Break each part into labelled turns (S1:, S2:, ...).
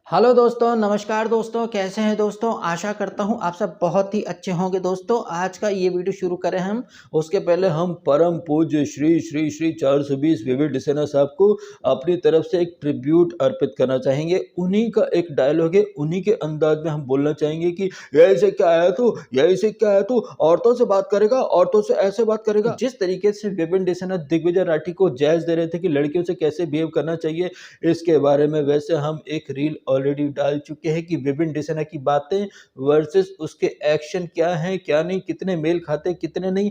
S1: Hello दोस्तों, नमस्कार दोस्तों, कैसे हैं दोस्तों? आशा करता हूँ आप सब बहुत ही अच्छे होंगे दोस्तों। आज का ये वीडियो शुरू करें हम, उसके पहले हम परम पूज्य श्री श्री श्री 420 विवेक डिसेना साहब को अपनी तरफ से एक ट्रिब्यूट अर्पित करना चाहेंगे। उन्हीं का एक डायलॉग है, उन्हीं के अंदाज में हम बोलना चाहेंगे कि यही से क्या आया तू, यही से क्या आया तू, औरतों से बात करेगा, औरतों से ऐसे बात करेगा। जिस तरीके से विवेक डिसेना दिग्विजय राठी को जायज दे रहे थे कि लड़कियों से कैसे बिहेव करना चाहिए, इसके बारे में वैसे हम एक रील ऑलरेडी डाल चुके हैं कि विपिन डिसेना की बातें वर्सेस उसके एक्शन क्या हैं, क्या नहीं, कितने मेल खाते, कितने नहीं।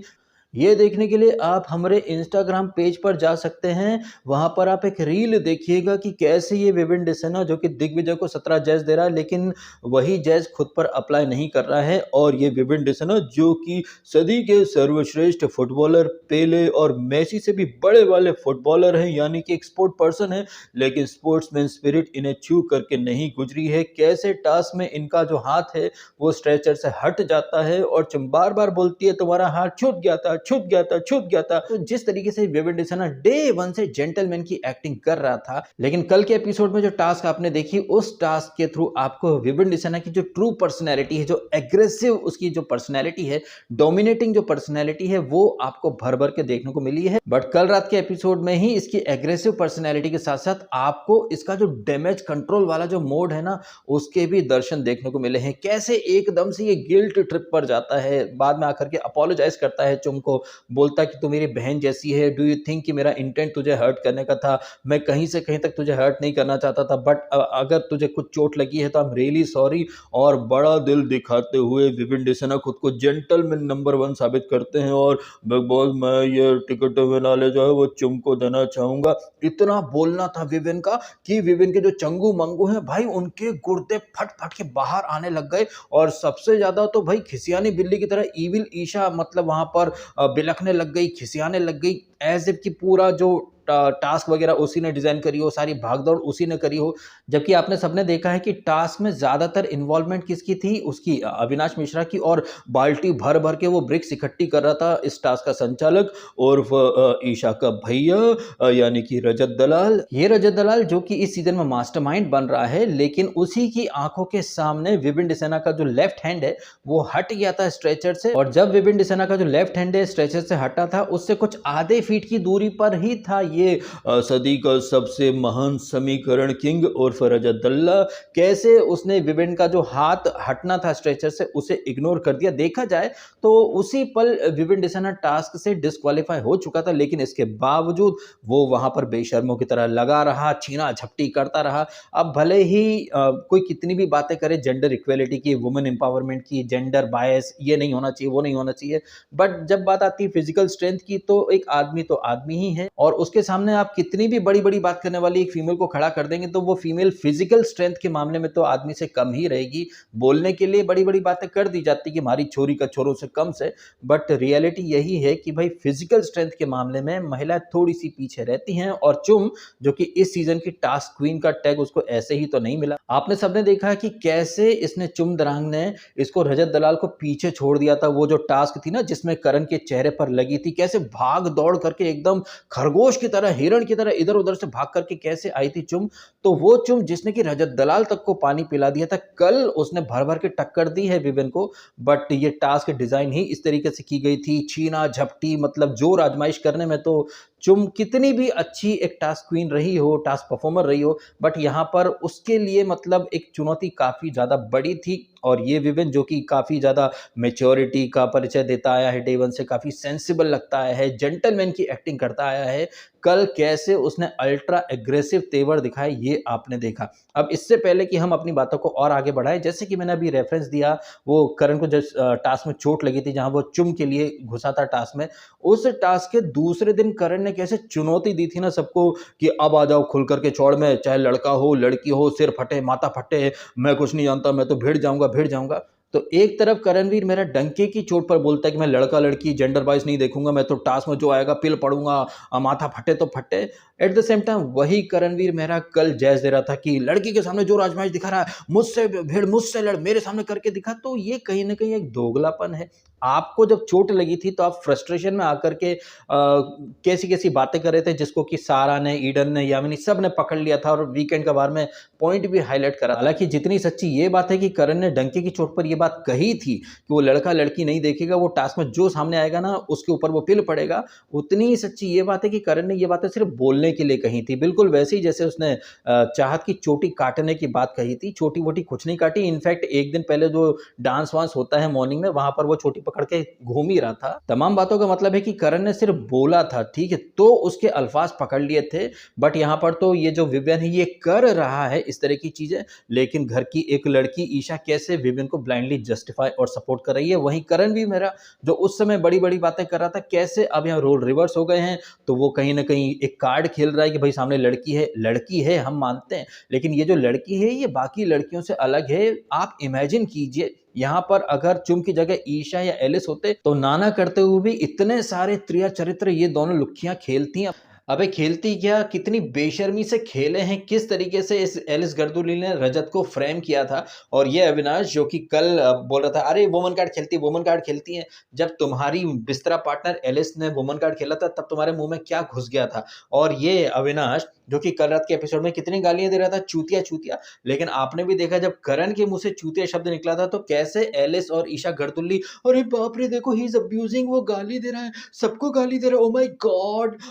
S1: ये देखने के लिए आप हमारे इंस्टाग्राम पेज पर जा सकते हैं। वहां पर आप एक रील देखिएगा कि कैसे ये विपिन डिसेना जो कि दिग्विजय को 17 जैज दे रहा है, लेकिन वही जैज खुद पर अप्लाई नहीं कर रहा है। और ये विपिन डिसेना जो कि सदी के सर्वश्रेष्ठ फुटबॉलर पेले और मेसी से भी बड़े वाले फुटबॉलर हैं, यानी कि एक स्पोर्ट पर्सन है, लेकिन स्पोर्ट्समैन स्पिरिट इन्हें छू करके नहीं गुजरी है। कैसे टास्क में इनका जो हाथ है वो स्ट्रेचर से हट जाता है और बार बार बोलती है तुम्हारा हाथ छूट गया था, छूट गया था, छूट गया था। तो जिस तरीके से विपिन डिसेना डे वन से जेंटलमैन की एक्टिंग कर रहा था, लेकिन कल के एपिसोड में जो टास्क आपने देखी, उस टास्क के थ्रू आपको विपिन डिसेना की जो ट्रू पर्सनैलिटी है, जो एग्रेसिव उसकी जो पर्सनैलिटी है, डोमिनेटिंग जो पर्सनैलिटी है, वो आपको भर भर के देखने को मिली है। बट कल रात के एपिसोड में ही इसकी एग्रेसिव पर्सनैलिटी के साथ साथ आपको इसका जो डैमेज कंट्रोल वाला जो मोड है ना, उसके भी दर्शन देखने को मिले हैं। कैसे एकदम से ये गिल्ट ट्रिप पर जाता है, बाद में आकर के अपोलोजाइज करता है चुम को, बोलता है कि तू मेरी बहन जैसी है, डू यू थिंक कि मेरा इंटेंट तुझे हर्ट करने का था, मैं कहीं से कहीं तक तुझे हर्ट नहीं करना चाहता था, बट अगर तुझे कुछ चोट लगी है तो आई एम रियली सॉरी। और बड़ा दिल दिखाते हुए विपिन डिसेना खुद को जेंटलमैन नंबर 1 साबित करते हैं और बिग बॉस मैं ये टिकट फिनाले जो है वो चुम को देना चाहूंगा। इतना बोलना था विपिन का कि विपिन के जो चंगू मंगू हैं भाई, उनके गुर्दे फट फट के बाहर आने लग गए। और सबसे ज्यादा तो भाई खिसियानी बिल्ली की तरह ईविल ईशा मतलब वहां पर बिलखने लग गई, खिसियाने लग गई, एज इफ कि पूरा जो टास्क वगैरह उसी ने डिजाइन करी हो, सारी भागदौड़ उसी ने करी हो। जबकि आपने सबने देखा है कि टास्क में ज्यादातर इन्वॉल्वमेंट किसकी थी, उसकी, अविनाश मिश्रा की। और बाल्टी भर भर के वो ब्रिक्स इकट्ठी कर रहा था इस टास्क का संचालक और ईशा का भैया यानी कि रजत दलाल। ये रजत दलाल जो कि इस सीजन में मास्टरमाइंड बन रहा है, लेकिन उसी की आंखों के सामने विपिन डिसेना का जो लेफ्ट हैंड है वो हट गया था स्ट्रेचर से। और जब विपिन डिसेना का जो लेफ्ट हैंड है स्ट्रेचर से हटा था, उससे कुछ आधे फीट की दूरी पर ही था ये सदी का सबसे महान समीकरण किंग और रजत दल्ला। कैसे उसने विपिन का जो हाथ हटना था स्ट्रेचर से उसे इग्नोर कर दिया। देखा जाए तो उसी पल विपिन डिसेना टास्क से डिस्क्वालीफाई हो चुका था, लेकिन इसके बावजूद वो वहां पर बेशर्मों की तरह लगा रहा, छीना झपटी करता रहा। अब भले ही कोई कितनी भी बातें करे जेंडर इक्वेलिटी की, वुमेन एम्पावरमेंट की, जेंडर बायस, ये नहीं होना चाहिए, वो नहीं होना चाहिए, बट जब बात आती है फिजिकल स्ट्रेंथ की, तो एक आदमी तो आदमी ही है। और उसके सामने आप कितनी भी बड़ी बड़ी बात करने वाली एक फीमेल को खड़ा कर देंगे तो वो फीमेल फिजिकल स्ट्रेंथ के मामले में तो आदमी से कम ही रहेगी। बोलने के लिए बड़ी बड़ी बातें कर दी जाती कि हमारी छोरी का छोरों से कम से, बट रियलिटी यही है कि भाई फिजिकल स्ट्रेंथ के मामले में महिलाएं थोड़ी सी पीछे रहती हैं। और चुम जो कि इस सीजन की टास्क क्वीन का टैग उसको ऐसे ही तो नहीं मिला। आपने सबने देखा कि कैसे इसने, चुम दरांग ने इसको रजत दलाल को पीछे छोड़ दिया था। वो जो टास्क थी ना जिसमें करण के चेहरे पर लगी थी, कैसे भाग दौड़ करके एकदम खरगोश की तरह, हिरण की तरह इधर उधर से भाग करके कैसे आई थी चुम। तो वो चुम जिसने कि रजत दलाल तक को पानी पिला दिया था, कल उसने भर भर के टक्कर दी है विपिन को। बट ये टास्क डिजाइन ही इस तरीके से की गई थी, छीना झपटी, मतलब जोर आजमाइश करने में तो चुम कितनी भी अच्छी एक टास्क क्वीन रही हो, टास्क परफॉर्मर रही हो, बट यहाँ पर उसके लिए मतलब एक चुनौती काफी ज्यादा बड़ी थी। और ये विपिन जो कि काफी ज्यादा मेच्योरिटी का परिचय देता आया है, डे वन से काफी सेंसिबल लगता आया है, जेंटलमैन की एक्टिंग करता आया है, कल कैसे उसने अल्ट्रा एग्रेसिव तेवर दिखाए ये आपने देखा। अब इससे पहले कि हम अपनी बातों को और आगे बढ़ाएं, जैसे कि मैंने अभी रेफरेंस दिया वो करण को जब टास्क में चोट लगी थी, जहां वो चुम के लिए घुसा था टास्क में, उस टास्क के दूसरे दिन करण ने कैसे चुनौती दी थी ना सबको कि अब आ जाओ खुल करके चौड़ में, चाहे लड़का हो लड़की हो, सिर फटे माथा फटे, मैं कुछ नहीं जानता, मैं तो भिड़ जाऊंगा भिड़ जाऊंगा। तो एक तरफ करणवीर मेरा डंके की चोट पर बोलता है कि मैं लड़का लड़की जेंडर वाइज नहीं देखूंगा, मैं तो टास्क में जो आएगा पिल पड़ूंगा, माथा फटे तो फटे। एट द सेम टाइम वही करणवीर मेरा कल जैज दे रहा था कि लड़की के सामने जो आजमाइश दिखा रहा है, मुझसे भिड़, मुझसे लड़, मेरे सामने करके दिखा। तो ये कहीं ना कहीं एक दोगलापन है। आपको जब चोट लगी थी तो आप फ्रस्ट्रेशन में आकर के कैसी-कैसी बातें कर रहे थे जिसको कि सारा ने, ईडन ने, यामिनी सब ने पकड़ लिया था और वीकेंड के बारे में पॉइंट भी हाइलाइट करा। हालाँकि जितनी सच्ची ये बात है कि करण ने डंके की चोट पर ये बात कही थी कि वो लड़का-लड़की नहीं देखेगा, वो टास्क में जो सामने आएगा ना उसके ऊपर वो पिल पड़ेगा, उतनी ही सच्ची ये बात है कि करण ने ये बातें सिर्फ़ बोलने के लिए कही थी। बिल्कुल वैसे ही जैसे उसने चाहत की चोटी काटने की बात कही थी, चोटी-वोटी कुछ नहीं काटी। इनफैक्ट एक दिन पहले जो डांस-वांस होता है मॉर्निंग में, वहाँ पर वो चोटी पकड़ के घूम ही रहा था। तमाम बातों का मतलब है कि करण ने सिर्फ़ बोला था, ठीक है? तो उसके अल्फ़ाज़ पकड़ लिए थे, बट यहाँ पर तो ये जो विवियन है ये कर रहा है इस तरह की चीज़ें, लेकिन घर की एक लड़की ईशा कैसे विवियन को ब्लाइंडली जस्टिफ़ाई और सपोर्ट कर रही है। वहीं करण भी मेरा जो उस समय बड़ी-बड़ी बातें कर रहा था, कैसे अब यहाँ रोल रिवर्स हो गए हैं, तो वो कहीं न कहीं एक कार्ड खेल रहा है कि भाई सामने लड़की है हम मानते हैं, लेकिन ये जो लड़की है ये बाकी लड़कियों से अलग है। आप इमेजिन कीजिए यहाँ पर अगर चुम की जगह ईशा या एलिस होते तो नाना करते हुए भी इतने सारे त्रिया चरित्र ये दोनों लुक्कियां खेलती हैं। अबे खेलती क्या, कितनी बेशर्मी से खेले हैं, किस तरीके से इस एलिस गर्दुली ने रजत को फ्रेम किया था। और ये अविनाश जो कि कल बोल रहा था अरे वुमन कार्ड खेलती हैं, जब तुम्हारी बिस्तरा पार्टनर एलिस ने वुमन कार्ड खेला था तब तुम्हारे मुंह में क्या घुस गया था। और ये अविनाश जो कि कल रात के एपिसोड में कितनी गालियां दे रहा था, चूतिया चूतिया, लेकिन आपने भी देखा जब करण के मुंह से चूतिया शब्द निकला था तो कैसे एलिस और ईशा गर्दुल्ली, अरे बाप रे देखो ही इज अब्यूजिंग, वो गाली दे रहा है, सबको गाली दे रहा है,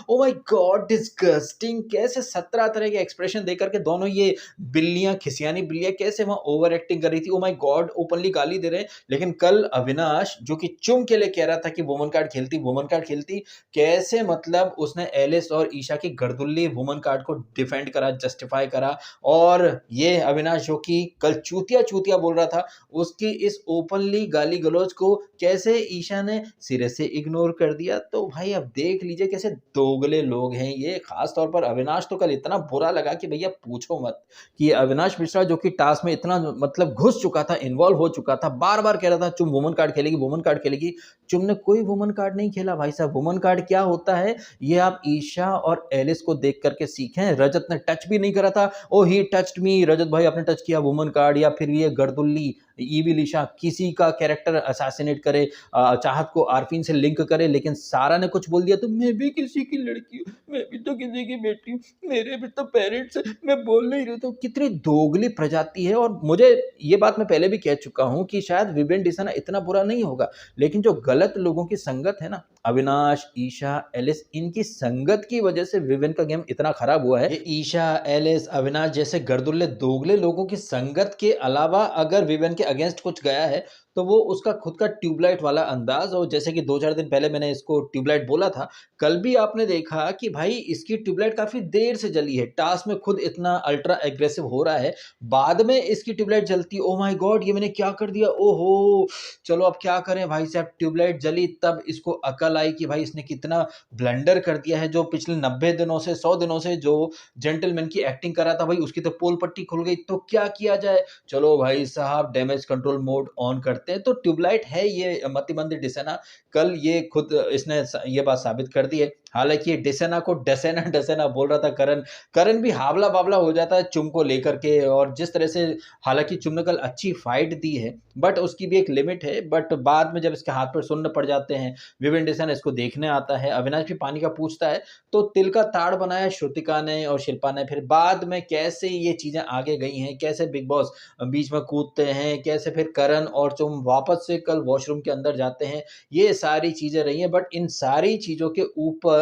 S1: ओ माय गॉड डिस्गस्टिंग, कैसे 17 तरह के एक्सप्रेशन देकर के दोनों ये बिल्लियां, खिसियानी बिल्लियां कैसे वहां ओवर एक्टिंग कर रही थी। ओ माय गॉड, ओपनली गाली दे रहे हैं। लेकिन कल अविनाश जो कि चुम के लिए कह रहा था कि वुमन कार्ड खेलती, कैसे मतलब उसने एलिस और ईशा की गर्दुल्ली वुमन कार्ड को डिफेंड करा, जस्टिफाई करा। और ये अविनाश जो कि कल चूतिया चूतिया बोल रहा था, उसकी इस ओपनली गाली गलौज को कैसे ईशा ने सिरे से इग्नोर कर दिया। तो भाई अब देख लीजिए कैसे दोगले लोग हैं ये। खास तौर पर अविनाश तो कल इतना बुरा लगा कि भैया पूछो मत, कि अविनाश मिश्रा जो कि टास्क में इतना मतलब घुस चुका था, इन्वॉल्व हो चुका था, बार बार कह रहा था चुम वुमन कार्ड खेलेगी। चुम ने कोई वुमन कार्ड नहीं खेला भाई साहब। वुमन कार्ड क्या होता है ये आप ईशा और एलिस को देख करके सीखें। रजत ने टच भी नहीं करा था, ओ ही टच्ड मी, रजत भाई आपने टच किया वुमन कार्ड। या फिर ये गर्दुल्ली ईविल ईशा किसी का कैरेक्टर असैसिनेट करे, चाहत को आरफीन से लिंक करे, लेकिन सारा ने कुछ बोल दिया तो मैं भी किसी की लड़की हूँ, मैं भी तो किसी की बेटी हूँ, मेरे भी तो पेरेंट्स, मैं बोल नहीं रही। तो कितनी दोगली प्रजाति है। और मुझे ये बात मैं पहले भी कह चुका हूँ कि शायद विवेन डिसाना इतना बुरा नहीं होगा, लेकिन जो गलत लोगों की संगत है ना, अविनाश, ईशा, एलिस, इनकी संगत की वजह से विवेन का गेम इतना खराब हुआ है। ये ईशा, एलिस, अविनाश जैसे गर्दुल्ले दोगले लोगों की संगत के अलावा अगर विवेन के अगेंस्ट कुछ गया है तो वो उसका खुद का ट्यूबलाइट वाला अंदाज। और जैसे कि 2-4 दिन पहले मैंने इसको ट्यूबलाइट बोला था, कल भी आपने देखा कि भाई इसकी ट्यूबलाइट काफी देर से जली है, टास्क में खुद इतना अल्ट्रा एग्रेसिव हो रहा है, बाद में इसकी ट्यूबलाइट जलती, ओ माय गॉड ये मैंने क्या कर दिया, ओहो। चलो अब क्या करें भाई साहब, ट्यूबलाइट जली तब इसको अकल आई कि भाई इसने कितना ब्लंडर कर दिया है। जो पिछले 90 दिनों से 100 दिनों से जो जेंटलमैन की एक्टिंग कर रहा था भाई, उसकी तो पोल पट्टी खुल गई। तो क्या किया जाए, चलो भाई साहब डैमेज कंट्रोल मोड ऑन करते हैं। तो ट्यूबलाइट है ये मतिमंद डिसेना, कल ये खुद इसने ये बात साबित कर दी है। हालांकि ये डिसेना को डसेना डसेना बोल रहा था करण, करण भी हावला बावला हो जाता है चुम को लेकर के। और जिस तरह से हालांकि चुम ने कल अच्छी फाइट दी है, बट उसकी भी एक लिमिट है। बट बाद में जब इसके हाथ पर सुन्न पड़ जाते हैं, विवेन डिसेना इसको देखने आता है, अविनाश भी पानी का पूछता है, तो तिल का ताड़ बनाया श्रुतिका ने और शिल्पा ने। फिर बाद में कैसे ये चीजें आगे गई हैं, कैसे बिग बॉस बीच में कूदते हैं, कैसे फिर करण और तुम वापस से कल वॉशरूम के अंदर जाते हैं, ये सारी चीजें रही हैं। बट इन सारी चीजों के ऊपर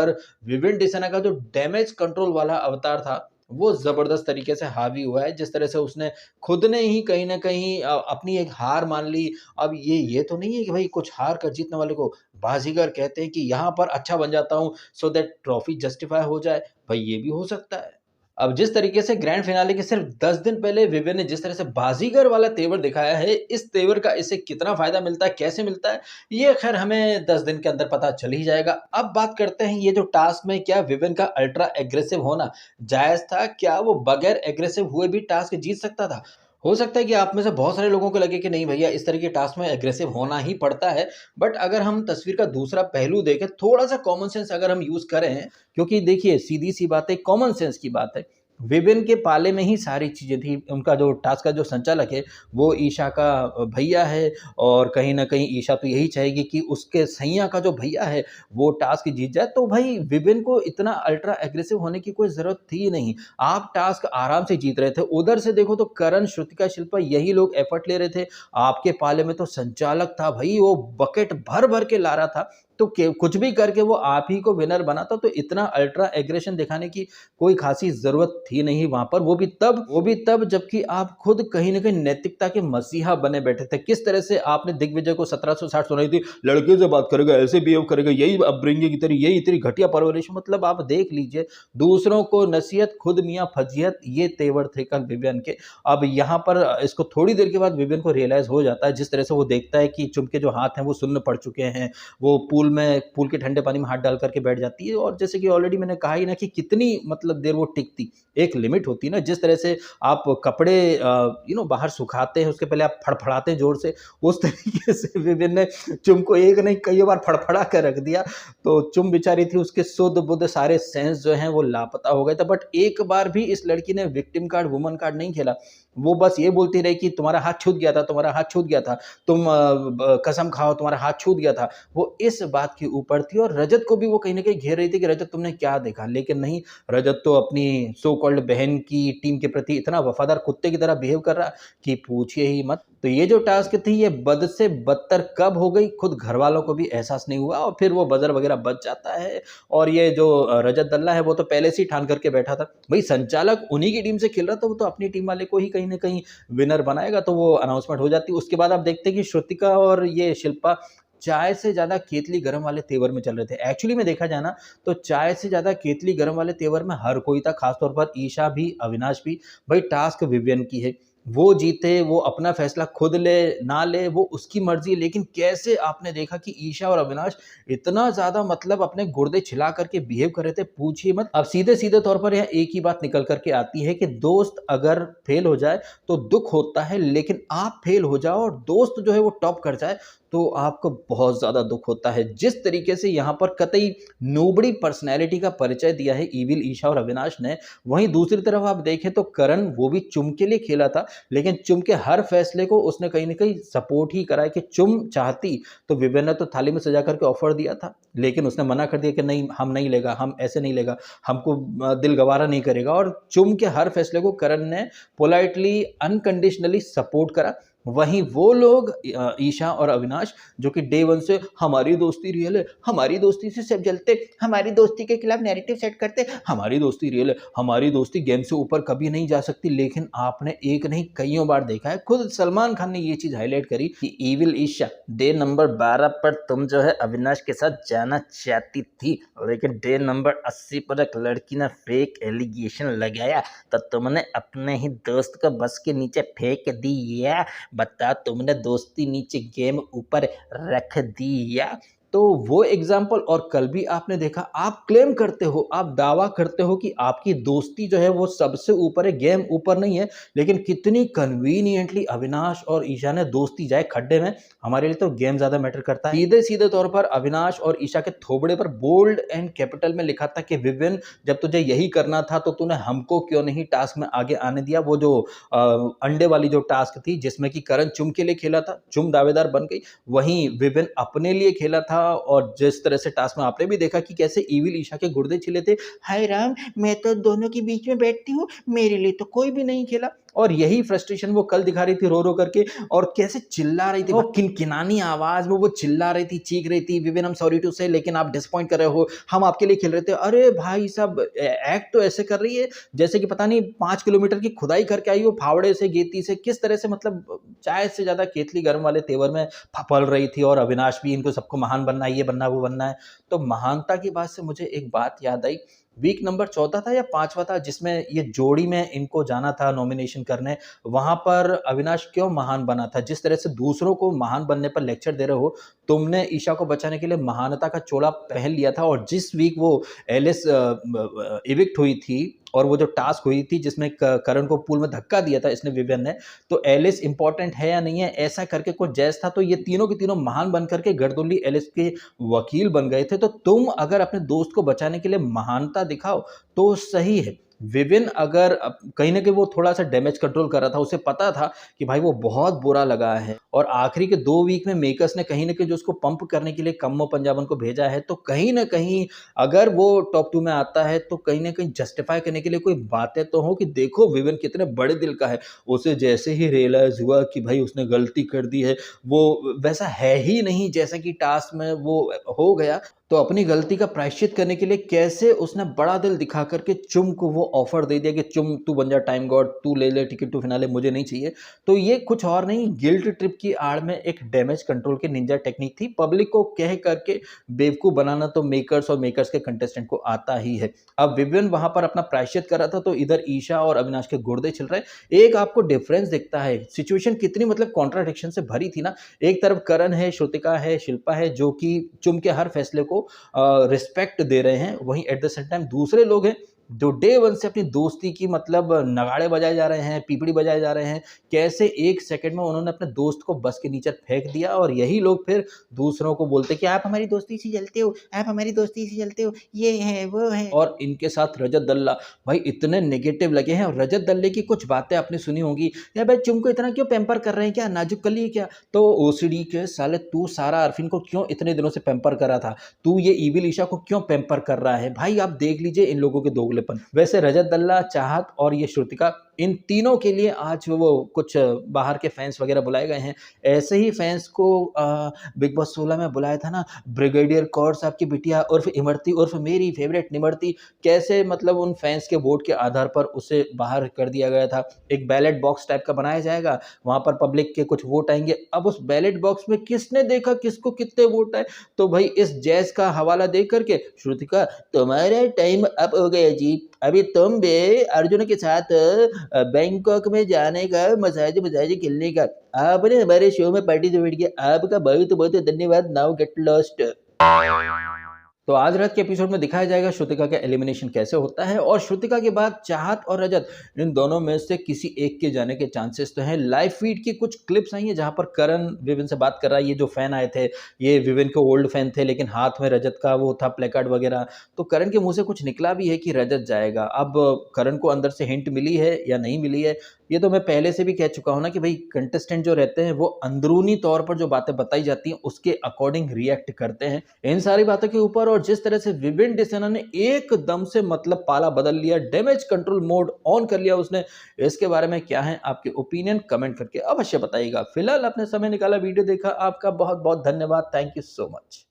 S1: विवेन डिसेना का जो डैमेज कंट्रोल वाला अवतार था वो जबरदस्त तरीके से हावी हुआ है। जिस तरह से उसने खुद ने ही कहीं ना कहीं अपनी एक हार मान ली। अब ये तो नहीं है कि भाई कुछ हार कर जीतने वाले को बाजीगर कहते हैं, कि यहाँ पर अच्छा बन जाता हूँ सो दैट ट्रॉफी जस्टिफाई हो जाए, भाई ये भी हो सकता है। अब जिस तरीके से ग्रैंड फिनाले के सिर्फ 10 दिन पहले विवेन ने जिस तरह से बाजीगर वाला तेवर दिखाया है, इस तेवर का इसे कितना फायदा मिलता है, कैसे मिलता है, ये खैर हमें 10 दिन के अंदर पता चल ही जाएगा। अब बात करते हैं ये जो टास्क में क्या विवेन का अल्ट्रा एग्रेसिव होना जायज था, क्या वो बगैर एग्रेसिव हुए भी टास्क जीत सकता था। हो सकता है कि आप में से बहुत सारे लोगों को लगे कि नहीं भैया इस तरह के टास्क में एग्रेसिव होना ही पड़ता है। बट अगर हम तस्वीर का दूसरा पहलू देखें, थोड़ा सा कॉमन सेंस अगर हम यूज करें, क्योंकि देखिए सीधी सी बात है, कॉमन सेंस की बात है विवेन के पाले में ही सारी चीज़ें थी। उनका जो टास्क का जो संचालक है वो ईशा का भैया है और कहीं न कहीं ईशा तो यही चाहेगी कि उसके सैया का जो भैया है वो टास्क जीत जाए। तो भाई विवेन को इतना अल्ट्रा एग्रेसिव होने की कोई ज़रूरत थी ही नहीं। आप टास्क आराम से जीत रहे थे। उधर से देखो तो करण, श्रुतिका, शिल्पा यही लोग एफर्ट ले रहे थे। आपके पाले में तो संचालक था भई, वो बकेट भर-भर के ला रहा था। तो के कुछ भी करके वो आप ही को विनर बनाता। तो इतना अल्ट्रा एग्रेशन दिखाने की कोई खासी ज़रूरत थी नहीं वहाँ पर। वो भी तब जबकि आप खुद कहीं न कहीं नैतिकता के मसीहा बने बैठे थे। किस तरह से आपने दिग्विजय को 1760 सुनाई थी, लड़के से बात करेगा, ऐसे बिहेव करेगा, यही अपब्रिंगिंग की तेरी, यही तेरी घटिया परवरिश। मतलब आप देख लीजिए, दूसरों को नसीहत, खुद मियाँ फजीहत, ये तेवर थे कल विवियन के। अब यहाँ पर इसको थोड़ी देर के बाद विवियन को रियलाइज़ हो जाता है, जिस तरह से वो देखता है कि चुम के जो हाथ हैं वो सुन्न पड़ चुके हैं। वो पूल के ठंडे पानी में हाथ डाल करके बैठ जाती है। और जैसे कि ऑलरेडी मैंने कहा ही ना कि कितनी मतलब देर वो टिकती, एक लिमिट होती है ना। जिस तरह से आप कपड़े बाहर सुखाते हैं, उसके पहले आप फड़फड़ाते हैं जोर से, उस तरीके से विविन ने चुम को एक नहीं कई बार फड़फड़ा कर रख दिया। तो चुम बेचारी थी, उसके सुध बुध सारे सेंस जो हैं वो लापता हो गए थे। बट एक बार भी इस लड़की ने विक्टिम कार्ड, वुमन कार्ड नहीं खेला। वो बस ये बोलती रही कि तुम्हारा हाथ छूट गया था, तुम्हारा हाथ छूट गया था, तुम कसम खाओ तुम्हारा हाथ छूट गया था। वो इस बात के ऊपर थी। और रजत को भी वो कहीं न कहीं घेर रही थी कि रजत तुमने क्या देखा? लेकिन नहीं, रजत तो अपनी सो कॉल्ड बहन की टीम के प्रति इतना वफ़ादार कुत्ते की तरह बिहेव कर रहा कि पूछिए ही मत। तो ये जो टास्क थी ये बद से बदतर कब हो गई, खुद घरवालों को भी एहसास नहीं हुआ। और फिर वो बज़र वग़ैरह बज जाता है। और ये जो रजत दल्ला है वो तो पहले से ही ठान करके बैठा था। भई संचालक उन्हीं की टीम से खेल रहा था, वो तो अपनी टीम वाले को ही कहीं न कहीं विनर बनाएगा। तो वो अनाउंसमेंट हो जाती है। उसके बाद आप देखते हैं कि श्रुतिका और ये शिल्पा चाय से ज़्यादा केतली गरम वाले तेवर में चल रहे थे। एक्चुअली में देखा जाए ना, तो चाय से ज़्यादा केतली गरम वाले तेवर में हर कोई था, ख़ास तौर पर ईशा भी, अविनाश भी। भई टास्क विवियन की है, वो जीते, वो अपना फ़ैसला खुद ले, ना ले, वो उसकी मर्ज़ी है। लेकिन कैसे आपने देखा कि ईशा और अविनाश इतना ज़्यादा मतलब अपने गुर्दे छिला करके बिहेव कर रहे थे, पूछिए मत। अब सीधे-सीधे तौर पर यहाँ एक ही बात निकल कर के आती है कि दोस्त अगर फ़ेल हो जाए तो दुःख होता है, लेकिन आप फ़ेल हो जाओ और दोस्त जो है वो टॉप कर जाए तो आपको बहुत ज़्यादा दुःख होता है। जिस तरीके से यहाँ पर कतई नोबड़ी पर्सनैलिटी का परिचय दिया है ईविल ईशा और अविनाश ने, वहीं दूसरी तरफ आप देखें तो करण, वो भी चुम के लिए खेला था, लेकिन चुम के हर फैसले को उसने कहीं न कहीं सपोर्ट ही करा है। कि चुम चाहती तो विवेन ने तो थाली में सजा करके ऑफ़र दिया था, लेकिन उसने मना कर दिया कि नहीं, हम नहीं लेगा, हम ऐसे नहीं लेगा, हमको दिल गवारा नहीं करेगा। और चुम के हर फैसले को करण ने पोलाइटली, अनकंडीशनली सपोर्ट करा। वहीं वो लोग ईशा और अविनाश, जो कि डे वन से हमारी दोस्ती रियल है, हमारी दोस्ती से सब जलते, हमारी दोस्ती के खिलाफ नैरेटिव सेट करते, हमारी दोस्ती रियल है, हमारी दोस्ती गेम से ऊपर कभी नहीं जा सकती। लेकिन आपने एक नहीं कईयों बार देखा है, खुद सलमान खान ने ये चीज़ हाईलाइट करी कि ईविल ईशा, डे नंबर 12 पर तुम जो है अविनाश के साथ जाना चाहती थी, लेकिन डे नंबर 80 पर एक लड़की ने फेक एलिगेशन लगाया तो तुमने अपने ही दोस्त को बस के नीचे फेंक दिया। बता, तुमने दोस्ती नीचे गेम ऊपर रख दिया। तो वो एग्जाम्पल, और कल भी आपने देखा, आप क्लेम करते हो, आप दावा करते हो कि आपकी दोस्ती जो है वो सबसे ऊपर है, गेम ऊपर नहीं है, लेकिन कितनी कन्वीनियंटली अविनाश और ईशा ने दोस्ती जाए खड्डे में, हमारे लिए तो गेम ज्यादा मैटर करता है। सीधे सीधे तौर पर अविनाश और ईशा के थोबड़े पर बोल्ड एंड कैपिटल में लिखा था कि विविन, जब तुझे यही करना था तो तूने हमको क्यों नहीं टास्क में आगे आने दिया। वो जो अंडे वाली जो टास्क थी जिसमें कि करण चुम के लिए खेला था, चुम दावेदार बन गई, वहीं विविन अपने लिए खेला था। और जिस तरह से टास्क में आपने भी देखा कि कैसे ईविल ईशा के गुर्दे छिले थे, हाय राम, मैं तो दोनों के बीच में बैठती हूँ, मेरे लिए तो कोई भी नहीं खेला। और यही फ्रस्ट्रेशन वो कल दिखा रही थी रो रो करके, और कैसे चिल्ला रही थी, वो किनकिनानी आवाज में वो चिल्ला रही थी, चीख रही थी, विविन, हम सॉरी टू से, लेकिन आप डिसअपॉइंट कर रहे हो, हम आपके लिए खेल रहे थे। अरे भाई साहब, एक्ट तो ऐसे कर रही है जैसे कि पता नहीं 5 किलोमीटर की खुदाई करके आई हो, फावड़े से, गेती से, किस तरह से, मतलब चाय से ज्यादा केतली गर्म वाले तेवर में फपल रही थी। और अविनाश भी, इनको सबको महान बनना है, ये बनना, वो बनना है। तो महानता की बात से मुझे एक बात याद आई, वीक नंबर 14 था या 5वां था, जिसमें ये जोड़ी में इनको जाना था नॉमिनेशन करने, वहां पर अविनाश क्यों महान बना था। जिस तरह से दूसरों को महान बनने पर लेक्चर दे रहे हो, तुमने ईशा को बचाने के लिए महानता का चोला पहन लिया था। और जिस वीक वो एलिस इविक्ट हुई थी, और वो जो टास्क हुई थी जिसमें करण को पूल में धक्का दिया था इसने, विवियन ने, तो एलिस इंपॉर्टेंट है या नहीं है, ऐसा करके कुछ जैस था। तो ये तीनों के तीनों महान बन करके गर्दुल्ली एलिस के वकील बन गए थे। तो तुम अगर अपने दोस्त को बचाने के लिए महानता दिखाओ तो सही है, विविन अगर कहीं न कहीं वो थोड़ा-सा डैमेज कंट्रोल कर रहा था, उसे पता था कि भाई वो बहुत बुरा लगा है और आखिरी के 2 वीक में मेकर्स ने कहीं न कहीं जो उसको पंप करने के लिए कम्मो पंजाबन को भेजा है, तो कहीं न कहीं अगर वो टॉप 2 में आता है, तो कहीं न कहीं जस्टिफाई करने के लिए कोई बातें तो हो कि देखो विविन कितने बड़े दिल का है। उसे जैसे ही रियलाइज़ हुआ कि भाई उसने गलती कर दी है, वो वैसा है ही नहीं जैसा कि टास्क में वो हो गया, तो अपनी गलती का प्रायश्चित करने के लिए कैसे उसने बड़ा दिल दिखा कर के चुम को वो ऑफ़र दे दिया कि चुम तू बन जा टाइम गॉड, तू ले ले टिकट टू फिनाले, मुझे नहीं चाहिए। तो ये कुछ और नहीं, गिल्ट ट्रिप की आड़ में एक डैमेज कंट्रोल की निंजा टेक्निक थी। पब्लिक को कह कर के बेवकूफ़ बनाना तो मेकर्स और मेकर्स के कंटेस्टेंट को आता ही है। अब विवियन वहाँ पर अपना प्रायश्चित कर रहा था, तो इधर ईशा और अविनाश के गुर्दे छिल रहे। एक आपको डिफरेंस दिखता है, सिचुएशन कितनी मतलब कॉन्ट्राडिक्शन से भरी थी ना। एक तरफ करण है, श्रुतिका है, शिल्पा है, जो कि चुम के हर फैसले को रिस्पेक्ट दे रहे हैं, वहीं एट द सेम टाइम दूसरे लोग हैं जो डे वन से अपनी दोस्ती की मतलब नगाड़े बजाए जा रहे हैं, पीपड़ी बजाए जा रहे हैं। कैसे 1 सेकंड में उन्होंने अपने दोस्त को बस के नीचे फेंक दिया और यही लोग फिर दूसरों को बोलते हैं कि आप हमारी दोस्ती से जलते हो, आप हमारी दोस्ती से जलते हो, ये है, वो है। और इनके साथ रजत दल्ला भाई इतने नेगेटिव लगे हैं और रजत दल्ले की कुछ बातें आपने सुनी होंगी, "यार भाई तुमको इतना क्यों पैम्पर कर रहे हैं क्या? नाजुक कली है क्या?" तो ओसीडी के साले तू सारा अरफिन को क्यों इतने दिनों से पैम्पर कर रहा था? तू ये ईविल ईशा को क्यों पैम्पर कर रहा है? भाई आप देख लीजिए इन लोगों के दोगलेपन। वैसे रजत दल्ला, चाहत और ये श्रुतिका इन तीनों के लिए आज वो कुछ बाहर के फैन्स वगैरह बुलाए गए हैं। ऐसे ही फैन्स को बिग बॉस 16 में बुलाया था ना ब्रिगेडियर कौर साहब की बिटिया उर्फ इमरती उर्फ मेरी फेवरेट निमरती, कैसे मतलब उन फैन्स के वोट के आधार पर उसे बाहर कर दिया गया था। एक बैलेट बॉक्स टाइप का बनाया जाएगा, वहाँ पर पब्लिक के कुछ वोट आएँगे। अब उस बैलेट बॉक्स में किसने देखा किसको कितने वोट आए? तो भाई इस जैज़ का हवाला दे कर के श्रुतिका तुम्हारा टाइम अप हो गया जी। अभी तुम भी अर्जुन के साथ बैंकॉक में जाने का मसाज मसाज खेलने का आपने हमारे शो में पार्टिसिपेट किया, आपका बहुत बहुत धन्यवाद। Now get lost. तो आज रात के एपिसोड में दिखाया जाएगा श्रुतिका का एलिमिनेशन कैसे होता है और श्रुतिका के बाद चाहत और रजत इन दोनों में से किसी एक के जाने के चांसेस तो हैं। लाइव फीड की कुछ क्लिप्स आई हैं जहां पर करण विविन से बात कर रहा है। ये जो फैन आए थे ये विविन के ओल्ड फैन थे, लेकिन हाथ में रजत का वो था प्लेकार्ड वगैरह। तो करण के मुंह से कुछ निकला भी है कि रजत जाएगा। अब करण को अंदर से हिंट मिली है या नहीं मिली है, ये तो मैं पहले से भी कह चुका हूं ना कि भाई कंटेस्टेंट जो रहते हैं वो अंदरूनी तौर पर जो बातें बताई जाती हैं उसके अकॉर्डिंग रिएक्ट करते हैं। इन सारी बातों के ऊपर और जिस तरह से विविन डिसेना ने एकदम से मतलब पाला बदल लिया, डैमेज कंट्रोल मोड ऑन कर लिया उसने, इसके बारे में क्या है आपके ओपिनियन कमेंट करके अवश्य बताइएगा। फिलहाल आपने समय निकाला, वीडियो देखा, आपका बहुत बहुत धन्यवाद। Thank you so much.